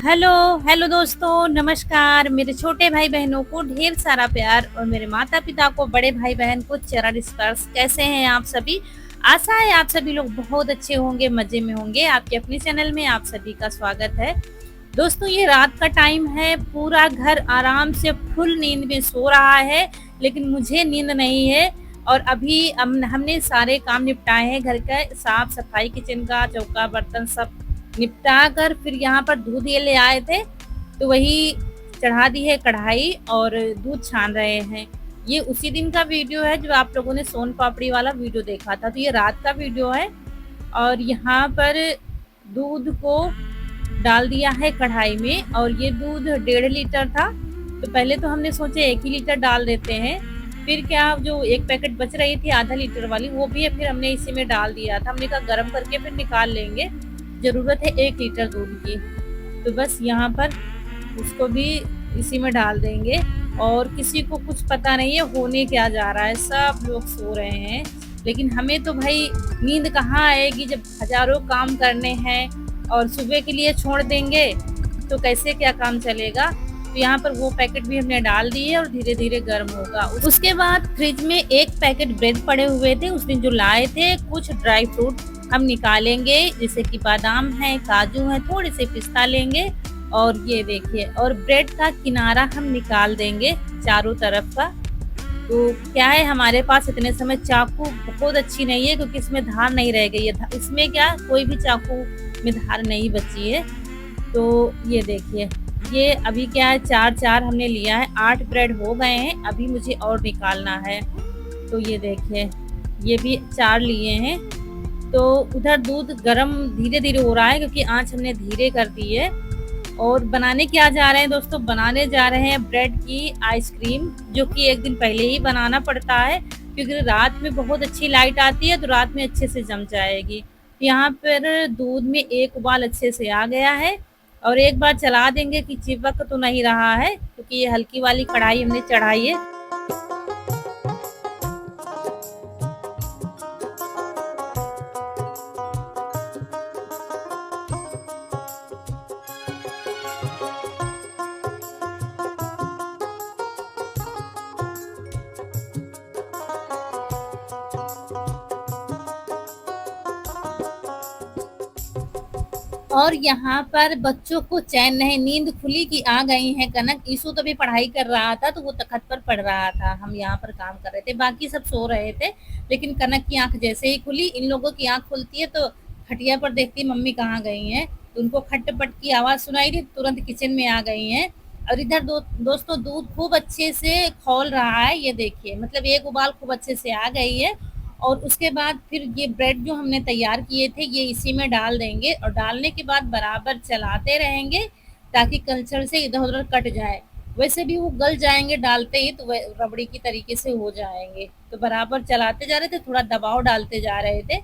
Hello hello दोस्तों, नमस्कार। मेरे छोटे भाई बहनों को ढेर सारा प्यार और मेरे माता पिता को, बड़े भाई बहन को चरण स्पर्श। कैसे हैं आप सभी? आशा है आप सभी लोग बहुत अच्छे होंगे, मजे में होंगे। आपके अपने चैनल में आप सभी का स्वागत है। दोस्तों, ये रात का टाइम है, पूरा घर आराम से फुल नींद में सो रहा है, लेकिन मुझे नींद नहीं है। और अभी हमने सारे काम निपटाए हैं, घर का साफ सफाई, किचन का चौका बर्तन सब निपटा कर फिर यहाँ पर दूध ये ले आए थे, तो वही चढ़ा दी है कढ़ाई और दूध छान रहे हैं। ये उसी दिन का वीडियो है जो आप लोगों ने सोन पापड़ी वाला वीडियो देखा था, तो ये रात का वीडियो है। और यहाँ पर दूध को डाल दिया है कढ़ाई में, और ये दूध 1.5 लीटर था, तो पहले तो हमने सोचे 1 ही लीटर डाल देते हैं। फिर क्या, जो एक पैकेट बच रही थी आधा लीटर वाली, वो भी फिर हमने इसी में डाल दिया था। हमने कहा गर्म करके फिर निकाल लेंगे, ज़रूरत है 1 लीटर दूध की। तो बस यहाँ पर उसको भी इसी में डाल देंगे। और किसी को कुछ पता नहीं है होने क्या जा रहा है, सब लोग सो रहे हैं, लेकिन हमें तो भाई नींद कहाँ आएगी जब हजारों काम करने हैं और सुबह के लिए छोड़ देंगे तो कैसे क्या काम चलेगा। तो यहाँ पर वो पैकेट भी हमने डाल दिए और धीरे धीरे गर्म होगा। उसके बाद फ्रिज में एक पैकेट ब्रेड पड़े हुए थे, उस दिन जो लाए थे। कुछ ड्राई फ्रूट हम निकालेंगे, जैसे कि बादाम है, काजू है, थोड़े से पिस्ता लेंगे। और ये देखिए, और ब्रेड का किनारा हम निकाल देंगे चारों तरफ का। तो क्या है, हमारे पास इतने समय चाकू बहुत अच्छी नहीं है, क्योंकि इसमें धार नहीं रह गई है। इसमें क्या, कोई भी चाकू में धार नहीं बची है। तो ये देखिए, ये अभी क्या है, 4 हमने लिया है, 8 ब्रेड हो गए हैं, अभी मुझे और निकालना है। तो ये देखिए, ये भी 4 लिए हैं। तो उधर दूध गरम धीरे धीरे हो रहा है, क्योंकि आंच हमने धीरे कर दी है। और बनाने क्या जा रहे हैं दोस्तों, बनाने जा रहे हैं ब्रेड की आइसक्रीम, जो कि एक दिन पहले ही बनाना पड़ता है, क्योंकि रात में बहुत अच्छी लाइट आती है, तो रात में अच्छे से जम जाएगी। यहाँ पर दूध में एक उबाल अच्छे से आ गया है, और एक बार चला देंगे कि चिपक तो नहीं रहा है, क्योंकि ये हल्की वाली कढ़ाई हमने चढ़ाई है। और यहाँ पर बच्चों को चैन नहीं, नींद खुली की आ गई है कनक। ईशु तो भी पढ़ाई कर रहा था, तो वो तखत पर पढ़ रहा था, हम यहाँ पर काम कर रहे थे, बाकी सब सो रहे थे। लेकिन कनक की आंख जैसे ही खुली, इन लोगों की आंख खुलती है तो खटिया पर देखती मम्मी कहाँ गई हैं, तो उनको खटपट की आवाज़ सुनाई दी, तुरंत किचन में आ गई हैं। और इधर दोस्तों दूध खूब अच्छे से खौल रहा है, ये देखिए, मतलब एक उबाल खूब अच्छे से आ गई है। और उसके बाद फिर ये ब्रेड जो हमने तैयार किए थे, ये इसी में डाल देंगे, और डालने के बाद बराबर चलाते रहेंगे, ताकि कल्चर से इधर उधर कट जाए। वैसे भी वो गल जाएंगे डालते ही, तो रबड़ी की तरीके से हो जाएंगे। तो बराबर चलाते जा रहे थे, थोड़ा दबाव डालते जा रहे थे।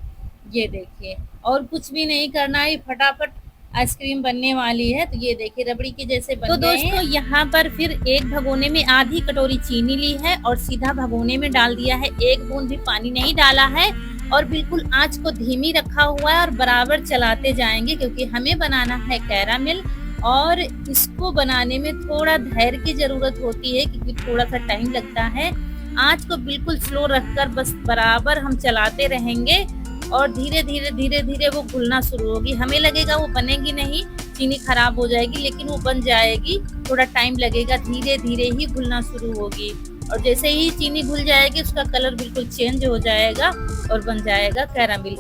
ये देखिए, और कुछ भी नहीं करना है, फटाफट आइसक्रीम बनने वाली है। तो ये देखिए, रबड़ी के जैसे बन गए। तो दोस्तों, यहाँ पर फिर एक भगोने में आधी कटोरी चीनी ली है, और सीधा भगोने में डाल दिया है, एक बूंद भी पानी नहीं डाला है, और बिल्कुल आंच को धीमी रखा हुआ है, और बराबर चलाते जाएंगे, क्योंकि हमें बनाना है कैरामिल। और इसको बनाने में थोड़ा धैर्य की जरूरत होती है, क्योंकि थोड़ा सा टाइम लगता है। आंच को बिल्कुल स्लो रखकर बस बराबर हम चलाते रहेंगे, और धीरे धीरे धीरे धीरे वो घुलना शुरू होगी। हमें लगेगा वो बनेगी नहीं, चीनी खराब हो जाएगी, लेकिन वो बन जाएगी। थोड़ा टाइम लगेगा, धीरे धीरे ही घुलना शुरू होगी। और जैसे ही चीनी घुल जाएगी, उसका कलर बिल्कुल चेंज हो जाएगा और बन जाएगा कैरामिल।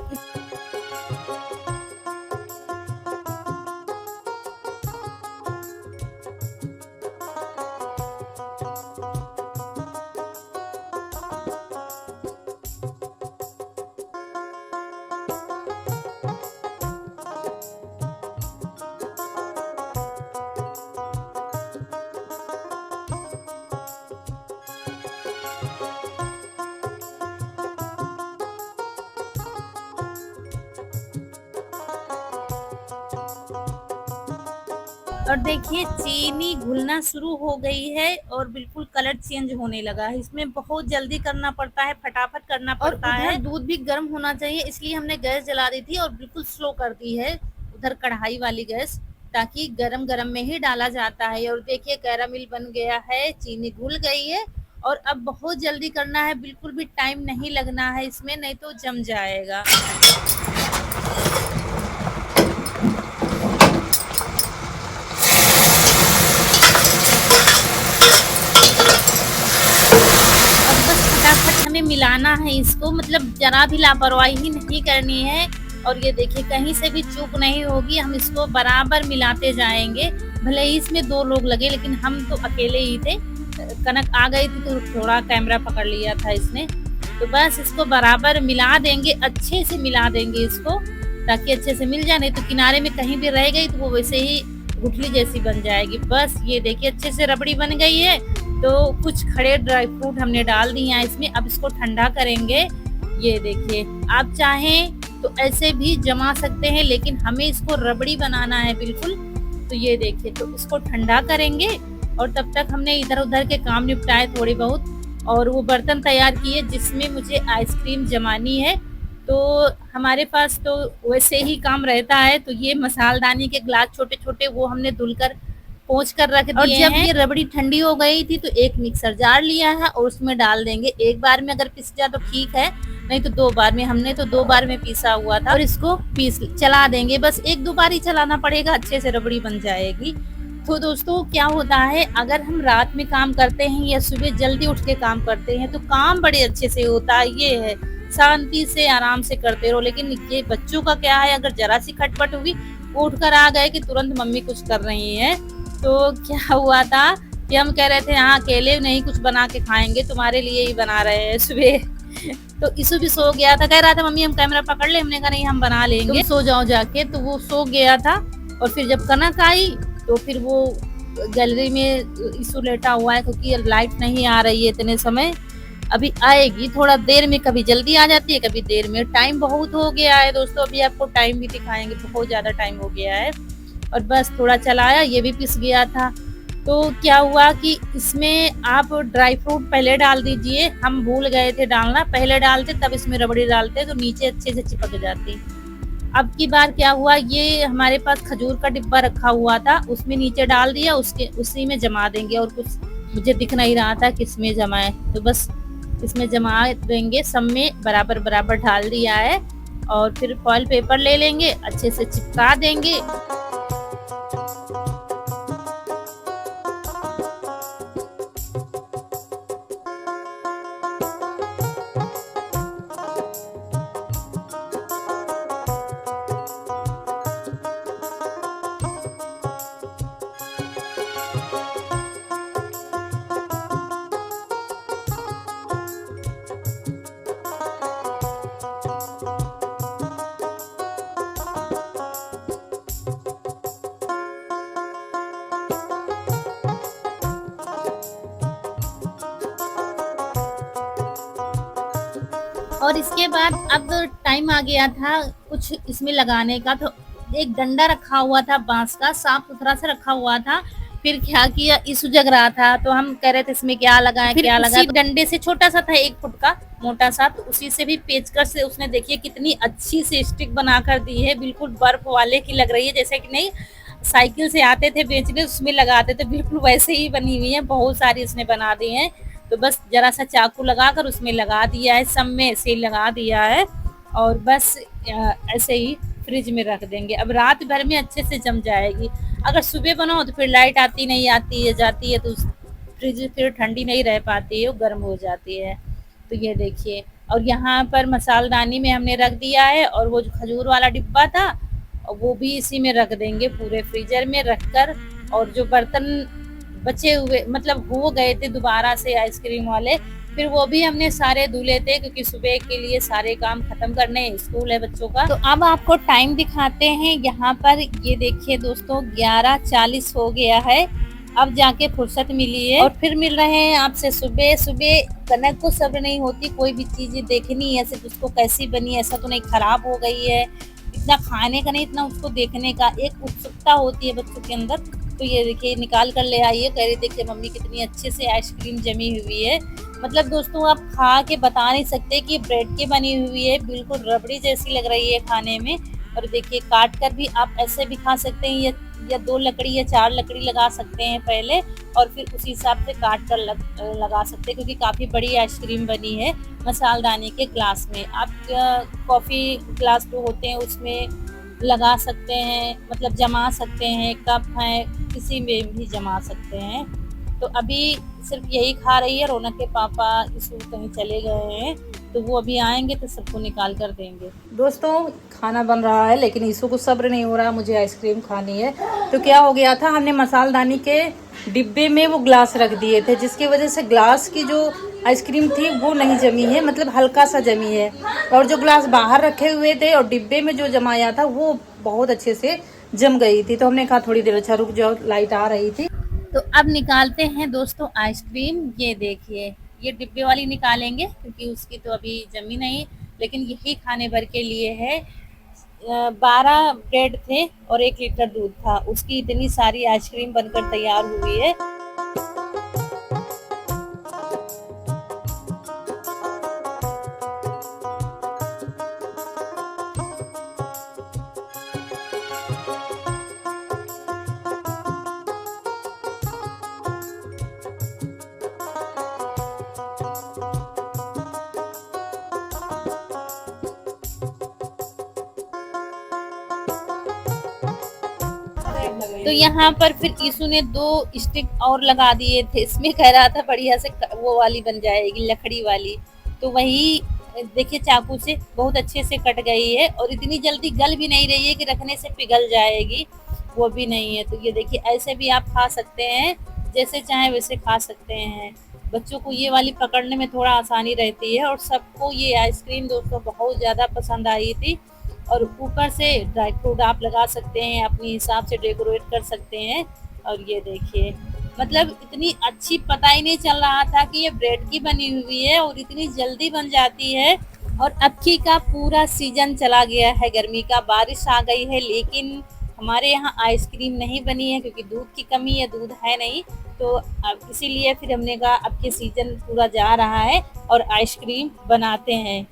और देखिए, चीनी घुलना शुरू हो गई है, और बिल्कुल कलर चेंज होने लगा है। इसमें बहुत जल्दी करना पड़ता है, फटाफट करना पड़ता है। दूध भी गर्म होना चाहिए, इसलिए हमने गैस जला दी थी और बिल्कुल स्लो कर दी है उधर कढ़ाई वाली गैस, ताकि गरम गरम में ही डाला जाता है। और देखिए कैरामिल बन गया है, चीनी घुल गई है। और अब बहुत जल्दी करना है, बिल्कुल भी टाइम नहीं लगना है इसमें, नहीं तो जम जाएगा। अब बस फटाफट हमें मिलाना है इसको, मतलब जरा भी लापरवाही नहीं करनी है। और ये देखिए कहीं से भी चूक नहीं होगी, हम इसको बराबर मिलाते जाएंगे। भले ही इसमें 2 लोग लगे, लेकिन हम तो अकेले ही थे। कनक आ गई थी तो थोड़ा कैमरा पकड़ लिया था इसने। तो बस इसको बराबर मिला देंगे, अच्छे से मिला देंगे इसको, ताकि अच्छे से मिल जाए। नहीं तो किनारे में कहीं भी रह गई तो वो वैसे ही गुठली जैसी बन जाएगी। बस ये देखिए अच्छे से रबड़ी बन गई है। तो कुछ खड़े ड्राई फ्रूट हमने डाल दिए हैं इसमें। अब इसको ठंडा करेंगे। ये देखिए आप चाहें तो ऐसे भी जमा सकते हैं, लेकिन हमें इसको रबड़ी बनाना है बिल्कुल। तो ये देखिए, तो इसको ठंडा करेंगे। और तब तक हमने इधर उधर के काम निपटाए थोड़े बहुत, और वो बर्तन तैयार किए जिसमें मुझे आइसक्रीम जमानी है। तो हमारे पास तो वैसे ही काम रहता है। तो ये मसालदानी के ग्लास छोटे छोटे वो हमने धुलकर पोंछ कर रख दिए। और जब ये रबड़ी ठंडी हो गई थी तो एक मिक्सर जार लिया है और उसमें डाल देंगे। एक बार में अगर पिस जाए तो ठीक है, नहीं तो 2 बार में, हमने तो 2 बार में पीसा हुआ था। और इसको पीस चला देंगे, बस 1-2 बार ही चलाना पड़ेगा, अच्छे से रबड़ी बन जाएगी। तो दोस्तों क्या होता है, अगर हम रात में काम करते हैं या सुबह जल्दी उठ के काम करते हैं तो काम बड़े अच्छे से होता है। ये है शांति से आराम से करते रहो। लेकिन ये बच्चों का क्या है, अगर जरा सी खटपट हुई, उठ कर आ गए कि तुरंत मम्मी कुछ कर रही है। तो क्या हुआ था कि हम कह रहे थे हाँ अकेले नहीं कुछ बना के खाएंगे, तुम्हारे लिए ही बना रहे हैं सुबह। तो इसु भी सो गया था, कह रहा था मम्मी हम कैमरा पकड़ ले। हमने कहा नहीं हम बना लेंगे, तुम सो जाओ जाके। तो वो सो गया था। और फिर जब कनक आई तो फिर वो गैलरी में इसु लेटा हुआ है, क्योंकि लाइट नहीं आ रही है इतने समय। अभी आएगी थोड़ा देर में, कभी जल्दी आ जाती है कभी देर में। टाइम बहुत हो गया है दोस्तों, अभी आपको टाइम भी दिखाएंगे, बहुत ज्यादा टाइम हो गया है। और बस थोड़ा चलाया, ये भी पिस गया था। तो क्या हुआ कि इसमें आप ड्राई फ्रूट पहले डाल दीजिए। हम भूल गए थे डालना, पहले डालते तब इसमें रबड़ी डालते तो नीचे अच्छे से चिपक जाती। अब की बार क्या हुआ, ये हमारे पास खजूर का डिब्बा रखा हुआ था, उसमें नीचे डाल दिया, उसके उसी में जमा देंगे। और कुछ मुझे दिख नहीं रहा था किसमें जमाए, तो बस इसमें जमा देंगे। सब में बराबर बराबर डाल दिया है। और फिर फॉइल पेपर ले लेंगे, अच्छे से चिपका देंगे। और इसके बाद अब टाइम आ गया था कुछ इसमें लगाने का। तो एक डंडा रखा हुआ था बांस का, साफ सुथरा से रखा हुआ था। फिर क्या किया, इसु जग रहा था तो हम कह रहे थे इसमें क्या लगाएं क्या लगाएं। डंडे से छोटा सा था 1 फुट का मोटा सा, तो उसी से भी पेचकस से उसने देखिए कितनी अच्छी सी स्टिक बना कर दी है। बिल्कुल बर्फ वाले की लग रही है, जैसे कि नहीं साइकिल से आते थे बेचने उसमें लगाते थे, बिल्कुल वैसे ही बनी हुई है। बहुत सारी इसने बना दी है। तो बस जरा सा चाकू लगाकर उसमें लगा दिया है, सब में ऐसे लगा दिया है। और बस ऐसे ही फ्रिज में रख देंगे। अब रात भर में अच्छे से जम जाएगी। अगर सुबह बनाओ तो फिर लाइट आती नहीं, आती है जाती है, तो फ्रिज फिर ठंडी नहीं रह पाती है, वो गर्म हो जाती है। तो ये देखिए, और यहाँ पर मसालदानी में हमने रख दिया है। और वो जो खजूर वाला डिब्बा था वो भी इसी में रख देंगे, पूरे फ्रीजर में रख कर। और जो बर्तन बचे हुए मतलब हो गए थे दोबारा से आइसक्रीम वाले, फिर वो भी हमने सारे धुले थे, क्योंकि सुबह के लिए सारे काम खत्म करने, स्कूल है बच्चों का। तो अब आपको टाइम दिखाते हैं यहाँ पर। ये देखिए दोस्तों 11:40 हो गया है, अब जाके फुर्सत मिली है। और फिर मिल रहे हैं आपसे सुबह सुबह। कनक को सब्र नहीं होती कोई भी चीज देखनी है, सिर्फ उसको कैसी बनी, ऐसा तो नहीं खराब हो गई है, इतना खाने का नहीं, इतना उसको देखने का एक उत्सुकता होती है बच्चों के अंदर। तो ये देखिए निकाल कर ले आई है, कह रही देखिए मम्मी कितनी अच्छे से आइसक्रीम जमी हुई है। मतलब दोस्तों आप खा के बता नहीं सकते कि ब्रेड की बनी हुई है, बिल्कुल रबड़ी जैसी लग रही है खाने में। और देखिए काट कर भी आप ऐसे भी खा सकते हैं, ये या 2 लकड़ी या 4 लकड़ी लगा सकते हैं पहले, और फिर उसी हिसाब से काट कर लगा सकते हैं, क्योंकि काफ़ी बड़ी आइसक्रीम बनी है मसालदानी के ग्लास में। आप कॉफ़ी ग्लास जो होते हैं उसमें लगा सकते हैं, मतलब जमा सकते हैं, कप है किसी में भी जमा सकते हैं। तो अभी सिर्फ यही खा रही है, रौनक के पापा स्कूल कहीं चले गए हैं, तो वो अभी आएंगे तो सबको निकाल कर देंगे। दोस्तों खाना बन रहा है, लेकिन ईशु को सब्र नहीं हो रहा, मुझे आइसक्रीम खानी है। तो क्या हो गया था, हमने मसालदानी के डिब्बे में वो ग्लास रख दिए थे, जिसकी वजह से ग्लास की जो आइसक्रीम थी वो नहीं जमी है, मतलब हल्का सा जमी है। और जो ग्लास बाहर रखे हुए थे और डिब्बे में जो जमाया था वो बहुत अच्छे से जम गई थी। तो हमने कहा थोड़ी देर अच्छा रुक जाओ, लाइट आ रही थी। तो अब निकालते हैं दोस्तों आइसक्रीम। ये देखिए, ये डिब्बे वाली निकालेंगे क्योंकि उसकी तो अभी जमी नहीं, लेकिन यही खाने भर के लिए है। 12 ब्रेड थे और 1 लीटर दूध था, उसकी इतनी सारी आइसक्रीम बनकर तैयार हुई है। तो यहाँ पर फिर ईशु ने 2 स्टिक और लगा दिए थे, इसमें कह रहा था बढ़िया से वो वाली बन जाएगी, लकड़ी वाली। तो वही देखिए चाकू से बहुत अच्छे से कट गई है, और इतनी जल्दी गल भी नहीं रही है कि रखने से पिघल जाएगी, वो भी नहीं है। तो ये देखिए, ऐसे भी आप खा सकते हैं, जैसे चाहे वैसे खा सकते हैं। बच्चों को ये वाली पकड़ने में थोड़ा आसानी रहती है, और सबको ये आइसक्रीम दोस्तों बहुत ज़्यादा पसंद आई थी। और ऊपर से ड्राई फ्रूट आप लगा सकते हैं, अपने हिसाब से डेकोरेट कर सकते हैं। और ये देखिए, मतलब इतनी अच्छी, पता ही नहीं चल रहा था कि ये ब्रेड की बनी हुई है और इतनी जल्दी बन जाती है। और अबकी का पूरा सीजन चला गया है गर्मी का, बारिश आ गई है, लेकिन हमारे यहाँ आइसक्रीम नहीं बनी है क्योंकि दूध की कमी है, दूध है नहीं। तो अब इसीलिए फिर हमने कहा अब के सीजन पूरा जा रहा है और आइसक्रीम बनाते हैं।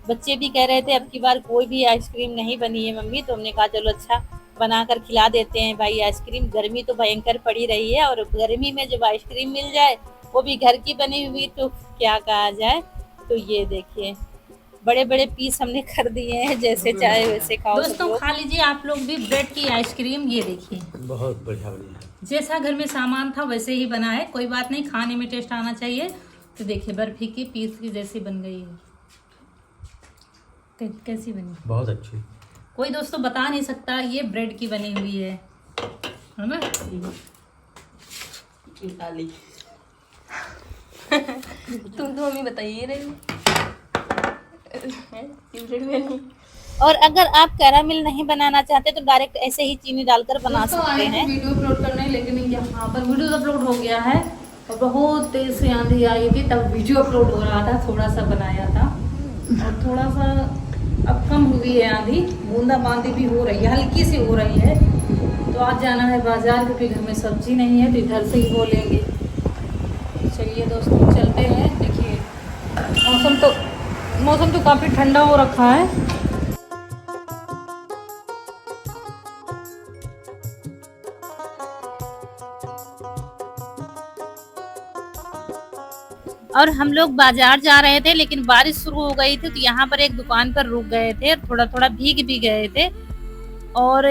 बच्चे भी कह रहे थे अब की बार कोई भी आइसक्रीम नहीं बनी है मम्मी, तो हमने कहा चलो अच्छा बना कर खिला देते हैं भाई आइसक्रीम। गर्मी तो भयंकर पड़ी रही है, और गर्मी में जब आइसक्रीम मिल जाए वो भी घर की बनी हुई तो क्या कहा जाए। तो ये देखिए, बड़े बड़े पीस हमने कर दिए हैं, जैसे चाहे वैसे खाओ। दोस्तों खा लीजिए आप लोग भी ब्रेड की आइसक्रीम। ये देखिए बहुत बढ़िया बढ़िया, जैसा घर में सामान था वैसे ही बना है, कोई बात नहीं, खाने में टेस्ट आना चाहिए। तो देखिए बर्फी की पीस की जैसी बन गई है। कैसी बनी? बहुत अच्छी। कोई दोस्तों बता नहीं सकता ये ब्रेड की बनी हुई है ना? तुम तो हमें बताइए नहीं। और अगर आप कैरामिल नहीं बनाना चाहते तो डायरेक्ट ऐसे ही चीनी डालकर बना सकते हैं। वीडियो अपलोड करने, लेकिन यहाँ पर वीडियो अपलोड हो गया है और बहुत तेज से आंधी आई थी, तब वीडियो अपलोड हो रहा था, थोड़ा सा बनाया था। और थोड़ा सा अब कम हुई है आंधी, बूंदाबांदी भी हो रही है, हल्की सी हो रही है। तो आज जाना है बाजार क्योंकि घर में सब्जी नहीं है, तो इधर से ही बोलेंगे। चलिए दोस्तों चलते हैं। देखिए मौसम तो काफ़ी ठंडा हो रखा है। और हम लोग बाजार जा रहे थे, लेकिन बारिश शुरू हो गई थी, तो यहाँ पर एक दुकान पर रुक गए थे, थोड़ा थोड़ा भीग भी गए थे। और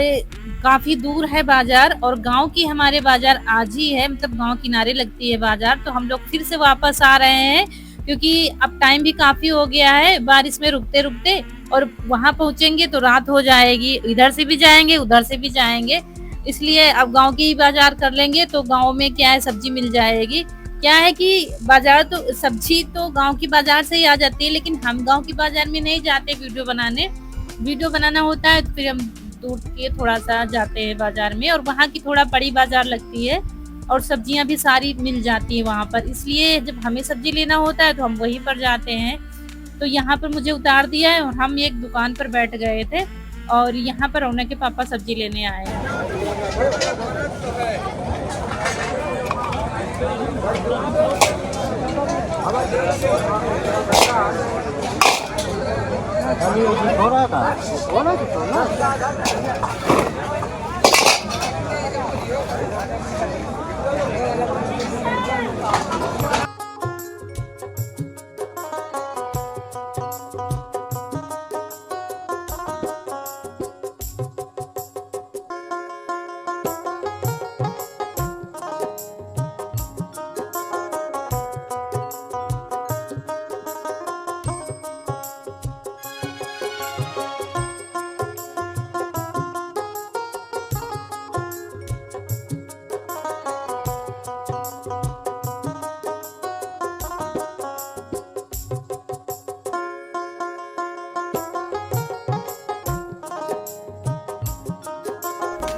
काफी दूर है बाजार, और गांव की हमारे बाजार आज ही है, मतलब गांव किनारे लगती है बाजार। तो हम लोग फिर से वापस आ रहे हैं क्योंकि अब टाइम भी काफी हो गया है बारिश में रुकते रुकते, और वहां पहुंचेंगे तो रात हो जाएगी, इधर से भी जाएंगे उधर से भी जाएंगे, इसलिए अब गांव की ही बाजार कर लेंगे। तो गांव में क्या है, सब्जी मिल जाएगी। क्या है कि बाजार तो सब्जी तो गांव की बाजार से ही आ जाती है, लेकिन हम गांव की बाजार में नहीं जाते वीडियो बनाने। वीडियो बनाना होता है तो फिर हम दूर के थोड़ा सा जाते हैं बाजार में, और वहाँ की थोड़ा बड़ी बाजार लगती है और सब्जियां भी सारी मिल जाती है वहाँ पर, इसलिए जब हमें सब्जी लेना होता है तो हम वहीं पर जाते हैं। तो यहाँ पर मुझे उतार दिया है और हम एक दुकान पर बैठ गए थे, और यहाँ पर रौनक के पापा सब्जी लेने आए हैं।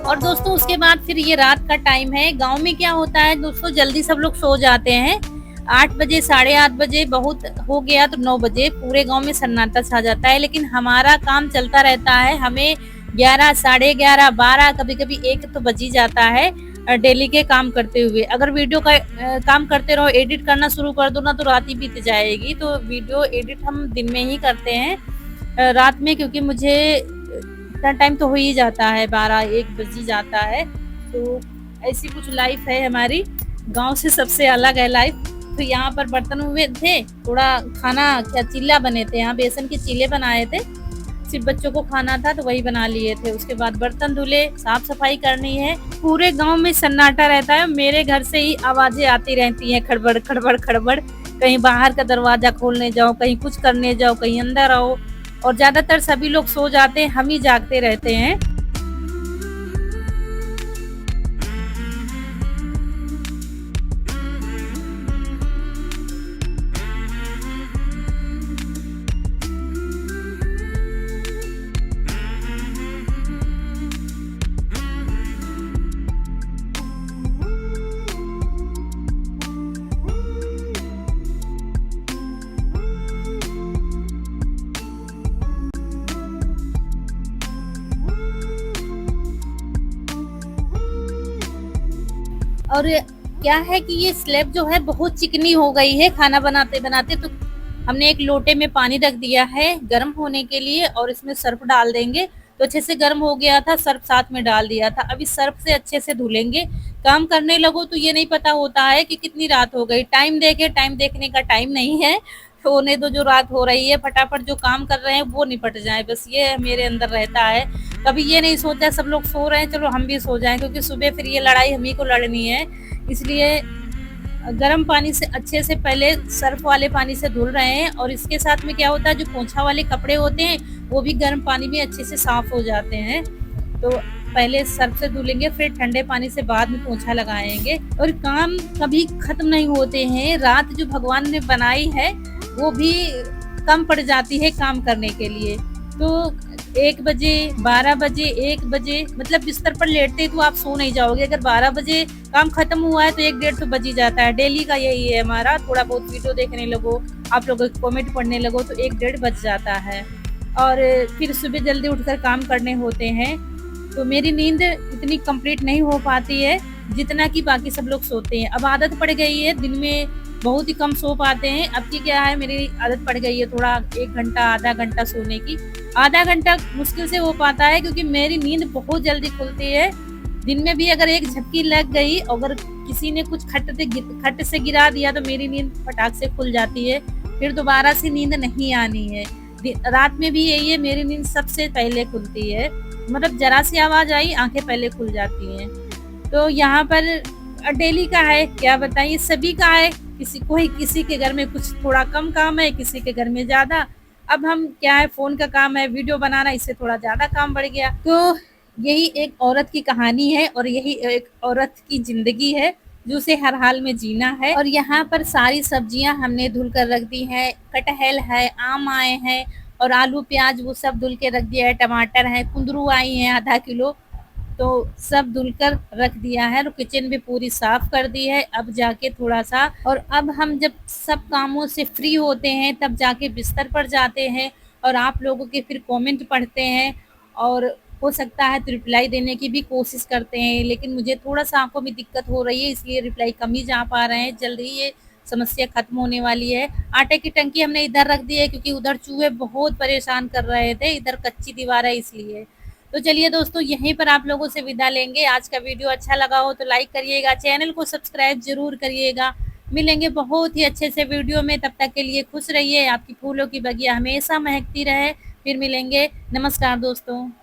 और दोस्तों उसके बाद फिर ये रात का टाइम है। गांव में क्या होता है दोस्तों, जल्दी सब लोग सो जाते हैं। 8 बजे, साढ़े 8 बजे, बहुत हो गया तो 9 बजे पूरे गांव में सन्नाटा छा जाता है। लेकिन हमारा काम चलता रहता है, हमें 11, साढ़े 11, 12, कभी कभी 1 तो बज ही जाता है डेली के काम करते हुए। अगर वीडियो का काम करते रहो, एडिट करना शुरू कर दो ना, तो रात ही बीत जाएगी। तो वीडियो एडिट हम दिन में ही करते हैं रात में, क्योंकि मुझे इतना टाइम तो हो ही जाता है, 12-1 बज ही जाता है। तो ऐसी कुछ लाइफ है हमारी, गांव से सबसे अलग है लाइफ। तो यहाँ पर बर्तन हुए थे, थोड़ा खाना, क्या चिल्ला बने थे, यहाँ बेसन के चीले बनाए थे, सिर्फ बच्चों को खाना था तो वही बना लिए थे। उसके बाद बर्तन धुले, साफ सफाई करनी है। पूरे गांव में सन्नाटा रहता है, मेरे घर से ही आवाजें आती रहती हैं, खड़बड़ खड़बड़ खड़बड़। कहीं बाहर का दरवाजा खोलने जाओ, कहीं कुछ करने जाओ, कहीं अंदर आओ, और ज्यादातर सभी लोग सो जाते हैं, हम ही जागते रहते हैं। और क्या है कि ये स्लैब जो है बहुत चिकनी हो गई है खाना बनाते बनाते। तो हमने एक लोटे में पानी रख दिया है गर्म होने के लिए, और इसमें सर्फ डाल देंगे। तो अच्छे से गर्म हो गया था, सर्फ साथ में डाल दिया था। अभी सर्फ से अच्छे से धुलेंगे। काम करने लगो तो ये नहीं पता होता है कि कितनी रात हो गई। टाइम देखे, टाइम देखने का टाइम नहीं है। होने दो, जो रात हो रही है, फटाफट जो काम कर रहे हैं वो निपट जाए, बस ये मेरे अंदर रहता है। कभी ये नहीं सोचा सब लोग सो रहे हैं चलो हम भी सो जाएं, क्योंकि सुबह फिर ये लड़ाई हम ही को लड़नी है। इसलिए गर्म पानी से अच्छे से पहले सर्फ वाले पानी से धुल रहे हैं। और इसके साथ में क्या होता है, जो पोंछा वाले कपड़े होते हैं वो भी गर्म पानी में अच्छे से साफ हो जाते हैं। तो पहले सर्फ से धुलेंगे, फिर ठंडे पानी से बाद में पोंछा लगाएंगे। और काम कभी खत्म नहीं होते हैं। रात जो भगवान ने बनाई है वो भी कम पड़ जाती है काम करने के लिए। तो 1 बजे, 12 बजे, 1 बजे, मतलब बिस्तर पर लेटते तो आप सो नहीं जाओगे। अगर 12 बजे काम खत्म हुआ है तो 1-1:30 तो बज ही जाता है। डेली का यही है हमारा। थोड़ा बहुत वीडियो देखने लगो, आप लोगों के कमेंट पढ़ने लगो तो 1-1:30 बज जाता है। और फिर सुबह जल्दी उठकर काम करने होते हैं। तो मेरी नींद इतनी कंप्लीट नहीं हो पाती है जितना कि बाकी सब लोग सोते हैं। अब आदत पड़ गई है, दिन में बहुत ही कम सो पाते हैं। अब की क्या है, मेरी आदत पड़ गई है थोड़ा 1 घंटा, आधा घंटा सोने की। आधा घंटा मुश्किल से हो पाता है, क्योंकि मेरी नींद बहुत जल्दी खुलती है। दिन में भी अगर एक झपकी लग गई, अगर किसी ने कुछ खट से गिरा दिया तो मेरी नींद फटाक से खुल जाती है, फिर दोबारा से नींद नहीं आनी है। रात में भी यही है, मेरी नींद सबसे पहले खुलती है। मतलब जरा सी आवाज आई, आंखें पहले खुल जाती हैं। तो यहाँ पर डेली का है, क्या बताइए, सभी का है। किसी के घर में कुछ थोड़ा कम काम है, किसी के घर में ज्यादा। अब हम क्या है, फोन का काम है, वीडियो बनाना, इससे थोड़ा ज्यादा काम बढ़ गया। तो यही एक औरत की कहानी है, और यही एक औरत की जिंदगी है जो उसे हर हाल में जीना है। और यहाँ पर सारी सब्जियां हमने धुल कर रख दी है। कटहल है, आम आए हैं, और आलू प्याज वो सब धुल के रख दिया है। टमाटर है, कुंदरू आई है आधा किलो, तो सब धुलकर रख दिया है। और किचन भी पूरी साफ कर दी है। अब जाके थोड़ा सा, और अब हम जब सब कामों से फ्री होते हैं तब जाके बिस्तर पर जाते हैं, और आप लोगों के फिर कमेंट पढ़ते हैं, और हो सकता है तो रिप्लाई देने की भी कोशिश करते हैं। लेकिन मुझे थोड़ा सा आंखों में दिक्कत हो रही है, इसलिए रिप्लाई कम ही जा पा रहे हैं। जल्द ही ये समस्या खत्म होने वाली है। आटे की टंकी हमने इधर रख दी है, क्योंकि उधर चूहे बहुत परेशान कर रहे थे, इधर कच्ची दीवार है इसलिए। तो चलिए दोस्तों, यहीं पर आप लोगों से विदा लेंगे। आज का वीडियो अच्छा लगा हो तो लाइक करिएगा, चैनल को सब्सक्राइब जरूर करिएगा। मिलेंगे बहुत ही अच्छे से वीडियो में, तब तक के लिए खुश रहिए। आपकी फूलों की बगिया हमेशा महकती रहे। फिर मिलेंगे, नमस्कार दोस्तों।